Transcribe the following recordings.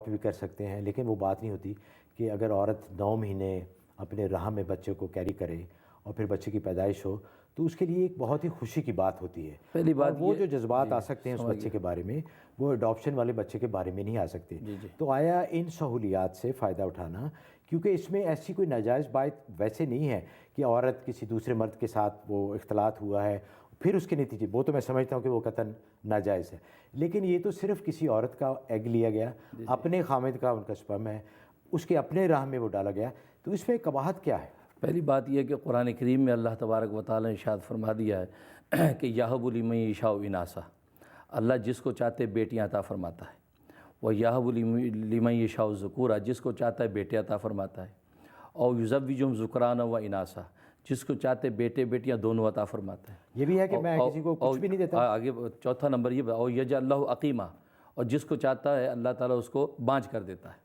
بھی کر سکتے ہیں، لیکن وہ بات نہیں ہوتی کہ اگر عورت 9 مہینے اپنے رحم میں بچے کو کیری کرے اور پھر بچے کی پیدائش ہو تو اس کے لیے ایک بہت ہی خوشی کی بات ہوتی ہے۔ پہلی بات وہ جو جی جذبات آ سکتے ہیں اس بچے کے بارے میں، وہ اڈاپشن والے بچے کے بارے میں نہیں آ سکتے۔ تو آیا ان سہولیات سے فائدہ اٹھانا، کیونکہ اس میں ایسی کوئی ناجائز بات ویسے نہیں ہے کہ عورت کسی دوسرے مرد کے ساتھ وہ اختلاط ہوا ہے پھر اس کے نتیجے، وہ تو میں سمجھتا ہوں کہ وہ قطعاً ناجائز ہے، لیکن یہ تو صرف کسی عورت کا ایگ لیا گیا، اپنے خامد کا ان کا سپرم ہے، اس کے اپنے راہ میں وہ ڈالا گیا، تو اس میں قباحت کیا ہے؟ پہلی بات یہ ہے کہ قرآن کریم میں اللہ تبارک و تعالیٰ نے ارشاد فرما دیا ہے کہ یہب لمن یشاء اناثا، اللہ جس کو چاہتے بیٹیاں عطا فرماتا ہے، وہ یہب لمن یشاء ذکورا، جس کو چاہتا ہے بیٹے عطا فرماتا ہے، اور یزوجہم ذکرانا و اناثا، جس کو چاہتے بیٹے بیٹیاں دونوں عطا فرماتا ہے۔ یہ بھی ہے کہ میں کسی کو کچھ بھی نہیں دیتا۔ آگے چوتھا نمبر یہ اور یجعل لہ عقیمہ، اور جس کو چاہتا ہے اللہ تعالیٰ اس کو بانجھ کر دیتا ہے۔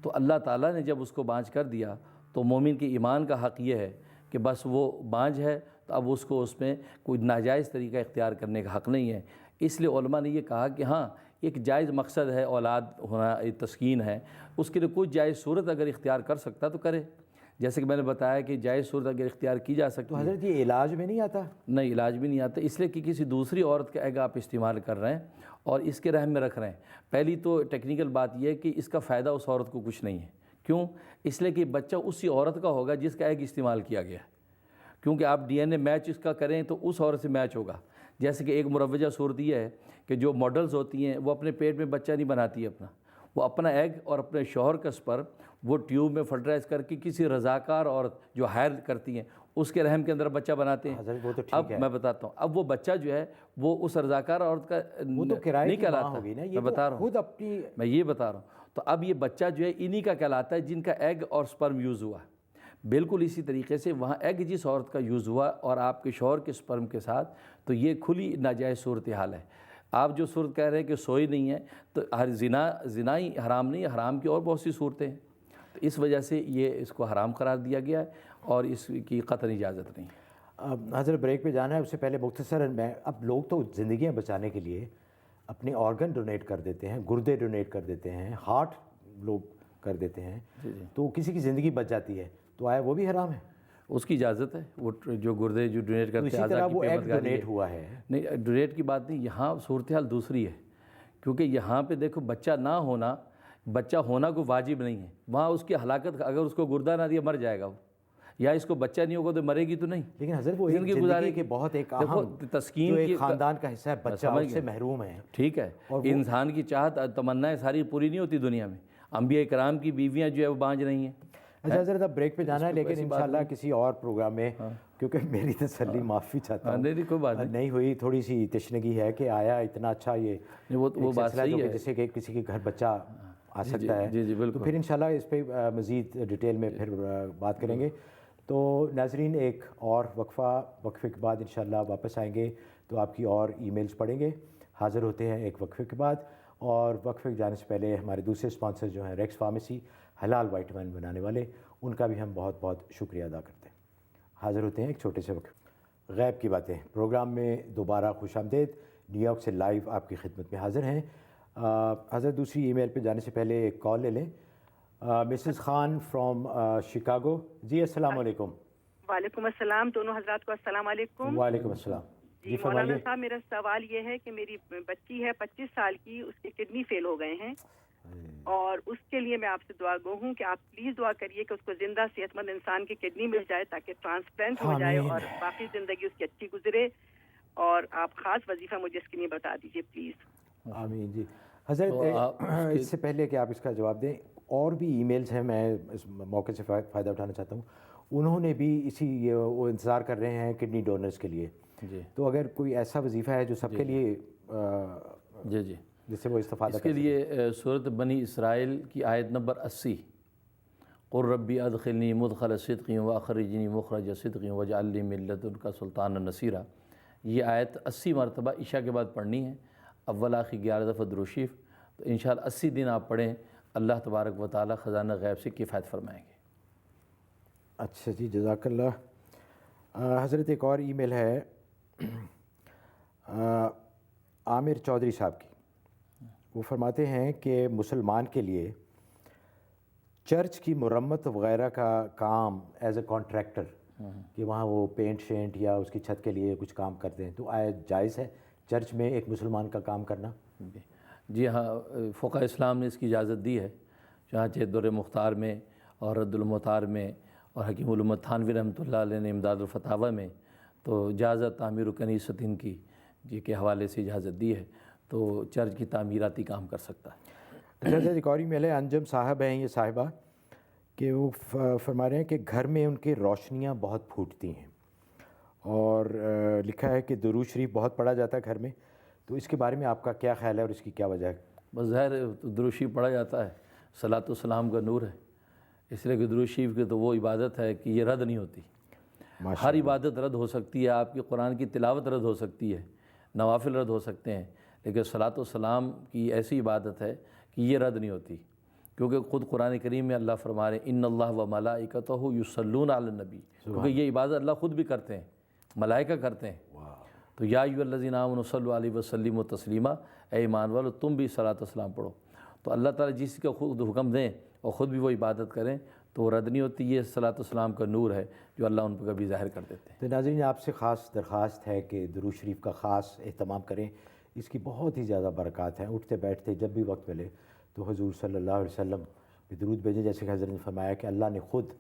تو اللہ تعالیٰ نے جب اس کو بانجھ کر دیا تو مومن کے ایمان کا حق یہ ہے کہ بس وہ بانجھ ہے تو اب اس کو اس میں کوئی ناجائز طریقہ اختیار کرنے کا حق نہیں ہے۔ اس لیے علماء نے یہ کہا کہ ہاں ایک جائز مقصد ہے اولاد ہونا، تسکین ہے، اس کے لیے کوئی جائز صورت اگر اختیار کر سکتا تو کرے، جیسے کہ میں نے بتایا کہ جائز صورت اگر اختیار کی جا سکتی تو ہے۔ حضرت یہ علاج میں نہیں آتا؟ نہیں، علاج بھی نہیں آتا، اس لیے کہ کسی دوسری عورت کا ایگ آپ استعمال کر رہے ہیں اور اس کے رحم میں رکھ رہے ہیں۔ پہلی تو ٹیکنیکل بات یہ ہے کہ اس کا فائدہ اس عورت کو کچھ نہیں ہے۔ کیوں؟ اس لیے کہ بچہ اسی عورت کا ہوگا جس کا ایگ استعمال کیا گیا ہے، کیونکہ آپ ڈی این اے میچ اس کا کریں تو اس عورت سے میچ ہوگا۔ جیسے کہ ایک مروجہ صورت یہ ہے کہ جو ماڈلز ہوتی ہیں وہ اپنے پیٹ میں بچہ نہیں بناتی اپنا، وہ اپنا ایگ اور اپنے شوہر کا سپرم وہ ٹیوب میں فرٹیلائز کر کے کسی رضاکار عورت جو ہائر کرتی ہیں اس کے رحم کے اندر بچہ بناتے ہیں۔ حضرت وہ تو ٹھیک اب ہے، میں بتاتا ہوں، اب وہ بچہ جو ہے وہ اس رضاکار عورت کا وہ تو کرائے نہیں کی ماں کہلاتا، ہوگی نا، میں یہ بتا تو رہا خود ہوں، اپنی۔ میں یہ بتا رہا ہوں۔ تو اب یہ بچہ جو ہے انہی کا کہلاتا ہے جن کا ایگ اور سپرم یوز ہوا ہے۔ بالکل اسی طریقے سے وہاں ایگ جس عورت کا یوز ہوا اور آپ کے شوہر کے سپرم کے ساتھ، تو یہ کھلی ناجائز صورتحال ہے۔ آپ جو صورت کہہ رہے ہیں کہ سوئی نہیں ہے، تو ہر زنا ہی حرام نہیں ہے، حرام کی اور بہت سی صورتیں ہیں، تو اس وجہ سے یہ اس کو حرام قرار دیا گیا ہے اور اس کی قطعی اجازت نہیں ہے۔ حضرت بریک پہ جانا ہے، اس سے پہلے مختصراً میں، اب لوگ تو زندگیاں بچانے کے لیے اپنے آرگن ڈونیٹ کر دیتے ہیں، گردے ڈونیٹ کر دیتے ہیں، ہارٹ لوگ کر دیتے ہیں، تو کسی کی زندگی بچ جاتی ہے، تو آیا وہ بھی حرام ہے؟ اس کی اجازت ہے، وہ جو گردے جو ڈونیٹ کرتے ہیں، اعضاء کی وہ ایگ پیمنٹ گاری ڈونیٹ ہوا ہے۔ نہیں، ڈونیٹ کی بات نہیں، یہاں صورتحال دوسری ہے، کیونکہ یہاں پہ دیکھو بچہ نہ ہونا، بچہ ہونا کوئی واجب نہیں ہے، وہاں اس کی ہلاکت، اگر اس کو گردہ نہ دیا مر جائے گا وہ، یا اس کو بچہ نہیں ہوگا تو مرے گی تو نہیں، لیکن حضرت وہ ایک زندگی کے بہت ایک اہم تسکین جو کی ایک خاندان کا حصہ ہے، بچہ اس سے محروم ہے۔ ٹھیک ہے، انسان کی چاہت تمنائیں ساری پوری نہیں ہوتی دنیا میں، انبیاء کرام کی بیویاں جو ہے وہ بانجھ رہی ہیں۔ اچھا حضرت اب بریک پہ جانا ہے، لیکن انشاءاللہ کسی اور پروگرام میں، کیونکہ میری تسلی معافی چاہتا ہوں، نہیں کوئی بات نہیں ہوئی، تھوڑی سی تشنگی ہے کہ آیا اتنا اچھا یہ وہ بات صحیح ہے، جیسے کہ کسی کے گھر بچہ آ سکتا ہے، جی بالکل، تو پھر انشاءاللہ اس پہ مزید ڈیٹیل میں پھر بات کریں گے۔ تو ناظرین ایک اور وقفے کے بعد انشاءاللہ واپس آئیں گے تو آپ کی اور ای میلز پڑھیں گے۔ حاضر ہوتے ہیں ایک وقفے کے بعد، اور وقفے کے جانے سے پہلے ہمارے دوسرے اسپانسر جو ہیں ریکس فارمیسی، حلال وائٹامن بنانے والے، ان کا بھی ہم بہت بہت شکریہ ادا کرتے ہیں۔ حاضر ہوتے ہیں ایک چھوٹے سے وقفے۔ غیب کی باتیں پروگرام میں دوبارہ خوش آمدید، نیو یارک سے لائیو آپ کی خدمت میں حاضر ہیں۔ حضرت دوسری ای میل پہ جانے سے پہلے ایک کال لے لیں۔ مسز خان فرام شکاگو، جی السلام علیکم۔ وعلیکم السلام، دونوں حضرات کو السلام علیکم۔ وعلیکم السلام، جی مولانا صاحب، میرا سوال یہ ہے کہ میری بچی ہے 25 سال کی، اس کے کڈنی فیل ہو گئے ہیں، اور اس کے لیے میں آپ سے دعا گو ہوں کہ آپ پلیز دعا کریے کہ اس کو زندہ صحت مند انسان کی کڈنی مل جائے تاکہ ٹرانسپلانٹ ہو جائے اور باقی زندگی اس کی اچھی گزرے، اور آپ خاص وظیفہ مجھے اس کے لیے بتا دیجیے پلیز۔ آمین۔ جی حضرت، اس سے پہلے کہ آپ اس کا جواب دیں، اور بھی ای میلز ہیں، میں اس موقع سے فائدہ اٹھانا چاہتا ہوں، انہوں نے بھی اسی وہ انتظار کر رہے ہیں کڈنی ڈونرز کے لیے، تو اگر کوئی ایسا وظیفہ ہے جو سب کے لیے جی جس سے وہ استفادہ اس کے لیے سورۃ بنی اسرائیل کی آیت نمبر 80، قل ربی ادخلنی مدخل صدق واخرجنی مخرج صدق واجعل لی من لدنک سلطانا نصیرا، یہ آیت 80 مرتبہ عشاء کے بعد پڑھنی ہے، اول آخر 11 دفعہ درود شریف، تو انشاءاللہ 80 دن آپ پڑھیں، اللہ تبارک و تعالی خزانہ غیب سے کفایت فرمائیں گے۔ اچھا جی، جزاک اللہ۔ حضرت ایک اور ای میل ہے عامر چودھری صاحب کی، وہ فرماتے ہیں کہ مسلمان کے لیے چرچ کی مرمت وغیرہ کا کام ایز اے کانٹریکٹر کہ وہاں وہ پینٹ شینٹ یا اس کی چھت کے لیے کچھ کام کرتے ہیں، تو آیا جائز ہے چرچ میں ایک مسلمان کا کام کرنا؟ جی ہاں، فقہ اسلام نے اس کی اجازت دی ہے، چنانچہ در مختار میں اور رد المختار میں اور حکیم الامت تھانوی رحمۃ اللہ علیہ نے امداد الفتاوی میں تو اجازت تعمیر و کنیست ہند کی جی کے حوالے سے اجازت دی ہے، تو چرچ کی تعمیراتی کام کر سکتا ہے۔ اچھا ایک اور ایمیل ہے، انجم صاحب ہیں یہ صاحبہ، کہ وہ فرما رہے ہیں کہ گھر میں ان کی روشنیاں بہت پھوٹتی ہیں، اور لکھا ہے کہ درود شریف بہت پڑھا جاتا ہے گھر میں، تو اس کے بارے میں آپ کا کیا خیال ہے اور اس کی کیا وجہ ہے؟ بس ظاہر درود شریف پڑھا جاتا ہے، صلاۃ و سلام کا نور ہے، اس لیے کہ درود شریف کی تو وہ عبادت ہے کہ یہ رد نہیں ہوتی۔ ہر عبادت رد ہو سکتی ہے، آپ کی قرآن کی تلاوت رد ہو سکتی ہے، نوافل رد ہو سکتے ہیں، لیکن صلاۃ و سلام کی ایسی عبادت ہے کہ یہ رد نہیں ہوتی، کیونکہ خود قرآن کریم میں اللہ فرما رہے ہیں ان اللہ و ملائکتہ یصلون علی النبی، کیونکہ یہ عبادت اللہ خود بھی کرتے ہیں، ملائکہ کرتے ہیں۔ تو یا ایھا الذین آمنوا صلوا علیہ وسلموا تسلیما، اے ایمان والو تم بھی صلاۃ و سلام پڑھو۔ تو اللہ تعالیٰ جس کا خود حکم دیں اور خود بھی وہ عبادت کریں تو وہ رد نہیں ہوتی، یہ صلاۃ و سلام کا نور ہے جو اللہ ان پہ کبھی ظاہر کر دیتے ہیں۔ تو ناظرین آپ سے خاص درخواست ہے کہ درود شریف کا خاص اہتمام کریں، اس کی بہت ہی زیادہ برکات ہیں، اٹھتے بیٹھتے جب بھی وقت ملے تو حضور صلی اللہ علیہ وسلم پہ درود بھیجیں، جیسے کہ حضرت نے فرمایا کہ اللہ نے خود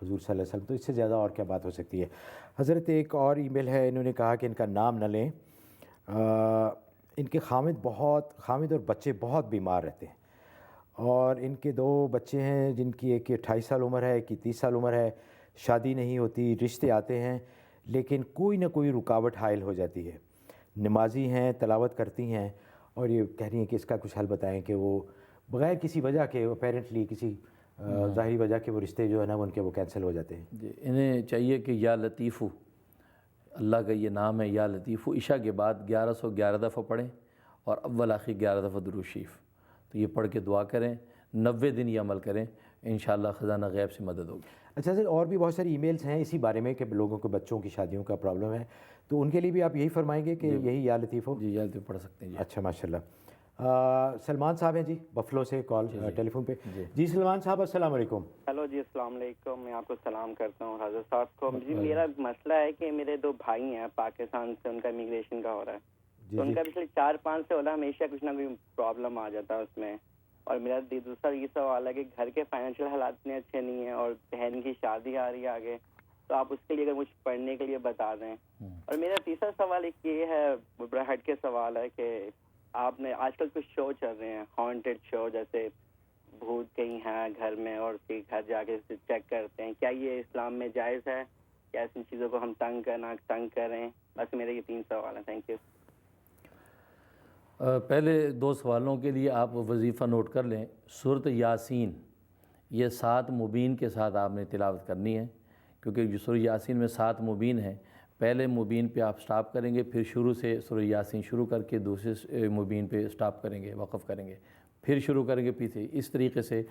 حضور صلی اللہ علیہ وسلم، تو اس سے زیادہ اور کیا بات ہو سکتی ہے۔ حضرت ایک اور ای میل ہے، انہوں نے کہا کہ ان کا نام نہ لیں، ان کے خامد اور بچے بہت بیمار رہتے ہیں، اور ان کے 2 بچے ہیں جن کی ایک کی 28 سال عمر ہے، ایک کی 30 سال عمر ہے، شادی نہیں ہوتی، رشتے آتے ہیں لیکن کوئی نہ کوئی رکاوٹ حائل ہو جاتی ہے، نمازی ہیں، تلاوت کرتی ہیں، اور یہ کہہ رہی ہیں کہ اس کا کچھ حل بتائیں کہ وہ بغیر کسی وجہ کے اپیرنٹلی کسی ظاہری وجہ کے وہ رشتے جو ہے نا ان کے وہ کینسل ہو جاتے ہیں۔ جی انہیں چاہیے کہ یا لطیفو، اللہ کا یہ نام ہے یا لطیفو، عشاء کے بعد 1111 دفعہ پڑھیں اور اول آخر 11 دفعہ درود شریف، تو یہ پڑھ کے دعا کریں، 90 دن یہ عمل کریں، انشاءاللہ خزانہ غیب سے مدد ہوگی۔ اچھا سر، اور بھی بہت ساری ای میلز ہیں اسی بارے میں کہ لوگوں کے بچوں کی شادیوں کا پرابلم ہے، تو ان کے لیے بھی آپ یہی فرمائیں گے کہ یہی یا لطیف ہو؟ جی یا لطیف پڑھ سکتے ہیں جی۔ اچھا ماشاء اللہ۔ سلمان صاحب ہیں جی بفلو سے کال ٹیلی فون پہ۔ جی سلمان صاحب السلام علیکم۔ ہیلو جی السلام علیکم، میں آپ کو سلام کرتا ہوں حضرت صاحب کو۔ جی میرا مسئلہ ہے کہ میرے 2 بھائی ہیں پاکستان سے، ان کا امیگریشن کا ہو رہا ہے، تو ان کا پچھلے 4-5 سے ہوتا ہمیشہ کچھ نہ کوئی پرابلم آ جاتا ہے اس میں، اور میرا دوسرا یہ سوال ہے کہ گھر کے فائنینشیل حالات اتنے اچھے نہیں ہیں اور بہن کی شادی آ رہی ہے آگے، تو آپ اس کے لیے اگر مجھ پڑھنے کے لیے بتا دیں۔ اور میرا تیسرا سوال ایک یہ ہے، بڑا ہٹ کے سوال ہے کہ آپ نے آج کل کچھ شو چل رہے ہیں ہانٹڈ شو، جیسے بھوت کہیں ہیں گھر میں اور پھر گھر جا کے چیک کرتے ہیں، کیا یہ اسلام میں جائز ہے؟ کیا ایسی چیزوں کو ہم تنگ کریں؟ بس میرے یہ 3 سوال ہیں، تھینک یو۔ پہلے 2 سوالوں کے لیے آپ وظیفہ نوٹ کر لیں، سورۃ یاسین یہ 7 مبین کے ساتھ آپ نے تلاوت کرنی ہے، کیونکہ سورۃ یاسین میں 7 مبین ہیں، پہلے مبین پہ آپ سٹاپ کریں گے، پھر شروع سے سورۃ یاسین شروع کر کے دوسرے مبین پہ سٹاپ کریں گے، وقف کریں گے، پھر شروع کریں گے پیچھے، اس طریقے سے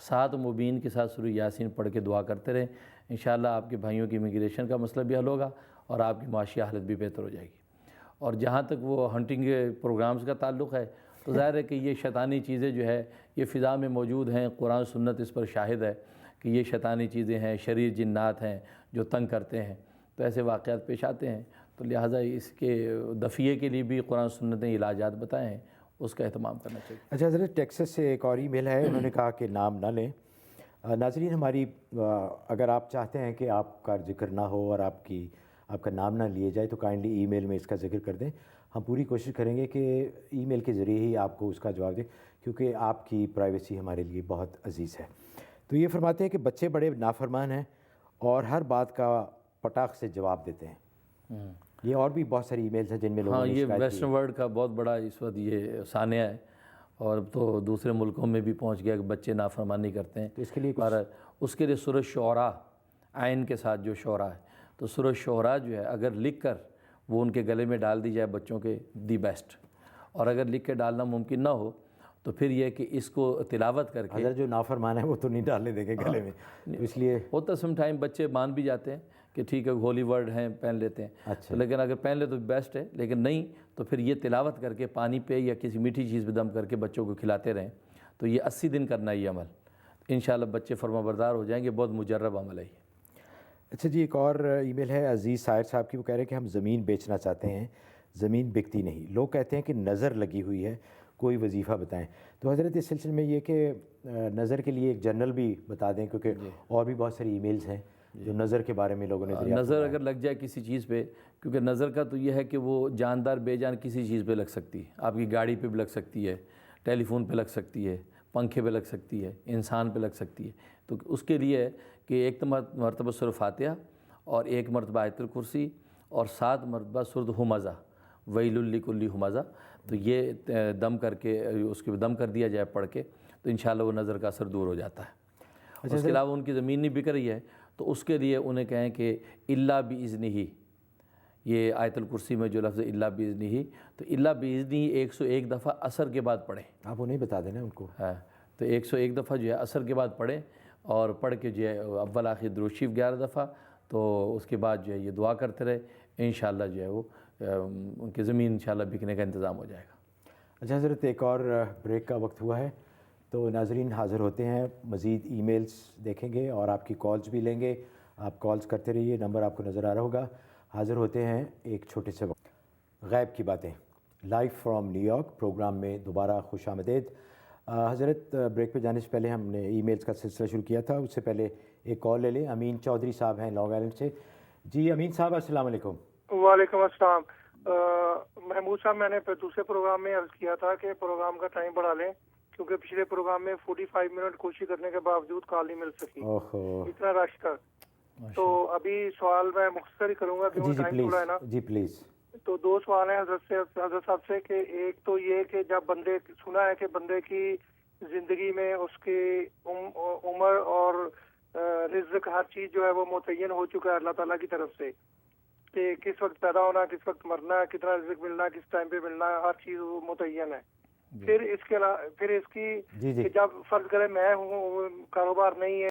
7 مبین کے ساتھ سورۃ یاسین پڑھ کے دعا کرتے رہیں، انشاءاللہ آپ کے بھائیوں کی امیگریشن کا مسئلہ بھی حل ہوگا اور آپ کی معاشی حالت بھی بہتر ہو جائے گی۔ اور جہاں تک وہ ہنٹنگ پروگرامز کا تعلق ہے تو ظاہر ہے کہ یہ شیطانی چیزیں جو ہے یہ فضا میں موجود ہیں، قرآن سنت اس پر شاہد ہے کہ یہ شیطانی چیزیں ہیں، شریر جنات ہیں جو تنگ کرتے ہیں، تو ایسے واقعات پیش آتے ہیں، تو لہٰذا اس کے دفعے کے لیے بھی قرآن سنت نے علاجات بتائے ہیں، اس کا اہتمام کرنا چاہیے۔ اچھا حضرت ٹیکسس سے ایک اور ای میل ہے، انہوں نے کہا کہ نام نہ لیں۔ ناظرین ہماری اگر آپ چاہتے ہیں کہ آپ کا ذکر نہ ہو اور آپ کا نام نہ لیے جائے تو کائنڈلی ای میل میں اس کا ذکر کر دیں، ہم پوری کوشش کریں گے کہ ای میل کے ذریعے ہی آپ کو اس کا جواب دیں، کیونکہ آپ کی پرائیویسی ہمارے لیے بہت عزیز ہے۔ تو یہ فرماتے ہیں کہ بچے بڑے نافرمان ہیں اور ہر بات کا پٹاخ سے جواب دیتے ہیں۔ یہ اور بھی بہت ساری ای میلز ہیں جن میں لوگوں نے یہ شکایت کی ویسٹرن ورلڈ کا بہت بڑا اس وقت یہ سانحہ ہے، اور تو دوسرے ملکوں میں بھی پہنچ گیا کہ بچے نافرمانی کرتے ہیں، تو اس کے لیے اور اس کے لیے سورۃ شعراء عین کے ساتھ جو شعراء ہے، تو سورۃ شعراء جو ہے اگر لکھ کر وہ ان کے گلے میں ڈال دی جائے بچوں کے، دی بیسٹ، اور اگر لکھ کے ڈالنا ممکن نہ ہو تو پھر یہ کہ اس کو تلاوت کر کے حضرت جو نافرمان ہے وہ تو نہیں ڈالنے دیں گے گلے میں، تو اس لیے ہوتا سم ٹائم بچے مان بھی جاتے ہیں کہ ٹھیک ہے ہولی ورڈ ہیں پہن لیتے ہیں، اچھا لیکن اگر پہن لے تو بیسٹ ہے، لیکن نہیں تو پھر یہ تلاوت کر کے پانی پہ یا کسی میٹھی چیز پہ دم کر کے بچوں کو کھلاتے رہیں، تو یہ 80 دن کرنا ہے یہ عمل، انشاءاللہ بچے فرما بردار ہو جائیں گے، بہت مجرب عمل ہے یہ۔ اچھا جی، ایک اور ای میل ہے عزیز سائر صاحب کی، وہ کہہ رہے ہیں کہ ہم زمین بیچنا چاہتے ہیں، زمین بکتی نہیں، لوگ کہتے ہیں کہ نظر لگی ہوئی ہے، کوئی وظیفہ بتائیں۔ تو حضرت اس سلسلے میں یہ کہ نظر کے لیے ایک جرنل بھی بتا دیں، کیونکہ اور بھی بہت ساری ای میلز ہیں جو نظر کے بارے میں لوگوں نے دریافت نظر اگر لگ جائے کسی چیز پہ، کیونکہ نظر کا تو یہ ہے کہ وہ جاندار بے جان کسی چیز پہ لگ سکتی ہے، آپ کی گاڑی پہ بھی لگ سکتی ہے، ٹیلی فون پہ لگ سکتی ہے، پنکھے پہ لگ سکتی ہے، انسان پہ لگ سکتی ہے، تو اس کے لیے ہے کہ ایک مرتبہ سورہ فاتحہ اور ایک مرتبہ آیت الکرسی اور 7 مرتبہ سورۃ ہمزہ، ویل لکل ہمزہ، تو یہ دم کر کے اس کے دم کر دیا جائے پڑھ کے، تو انشاءاللہ وہ نظر کا اثر دور ہو جاتا ہے۔ اس کے علاوہ ان کی زمین نہیں بک رہی ہے تو اس کے لیے انہیں کہیں کہ الا باذنہ، یہ آیت الکرسی میں جو لفظ الا باذنہ، تو الا باذنہ 101 دفعہ عصر کے بعد پڑھیں، آپ انہیں بتا دیں نا ان کو۔ ہاں تو 101 دفعہ جو ہے عصر کے بعد پڑھیں، اور پڑھ کے جو ہے اول آخر درود شریف 11 دفعہ، تو اس کے بعد جو ہے یہ دعا کرتے رہے، انشاءاللہ جو ہے وہ ان کی زمین انشاءاللہ بکنے کا انتظام ہو جائے گا۔ اچھا حضرت، ایک اور بریک کا وقت ہوا ہے، تو ناظرین حاضر ہوتے ہیں، مزید ای میلز دیکھیں گے اور آپ کی کالز بھی لیں گے، آپ کالز کرتے رہیے، نمبر آپ کو نظر آ رہا ہوگا۔ حاضر ہوتے ہیں ایک چھوٹے سے وقت، غیب کی باتیں live from New York programme میں دوبارہ خوش آمدید۔ حضرت بریک پہ جانے سے پہلے ہم نے ای میلز کا سلسلہ شروع کیا تھا، اس سے پہلے ایک کال لے لیں۔ امین چودھری صاحب ہیں لانگ آئلینڈ سے۔ جی امین صاحب، السلام علیکم۔ وعلیکم السلام۔ محمود صاحب، میں نے دوسرے پروگرام میں عرض کیا تھا کہ پروگرام کا ٹائم بڑھا لیں، کیونکہ پچھلے پروگرام میں 45 منٹ کوشش کرنے کے باوجود کال نہیں مل سکی، اتنا رش تھا۔ تو ابھی سوال میں مختصر ہی کروں گا کیونکہ ٹائم تھوڑا ہے نا۔ جی پلیز۔ تو 2 سوال ہیں حضرت صاحب سے، کہ ایک تو یہ کہ جب بندے سنا ہے کہ بندے کی زندگی میں اس کی عمر اور رزق ہر چیز جو ہے وہ متعین ہو چکا ہے اللہ تعالیٰ کی طرف سے، کہ کس وقت پیدا ہونا، کس وقت مرنا، کتنا رزق ملنا، کس ٹائم پہ ملنا، ہر چیز متعین ہے۔ پھر اس کی کہ جب فرض کرے میں ہوں، کاروبار نہیں ہے،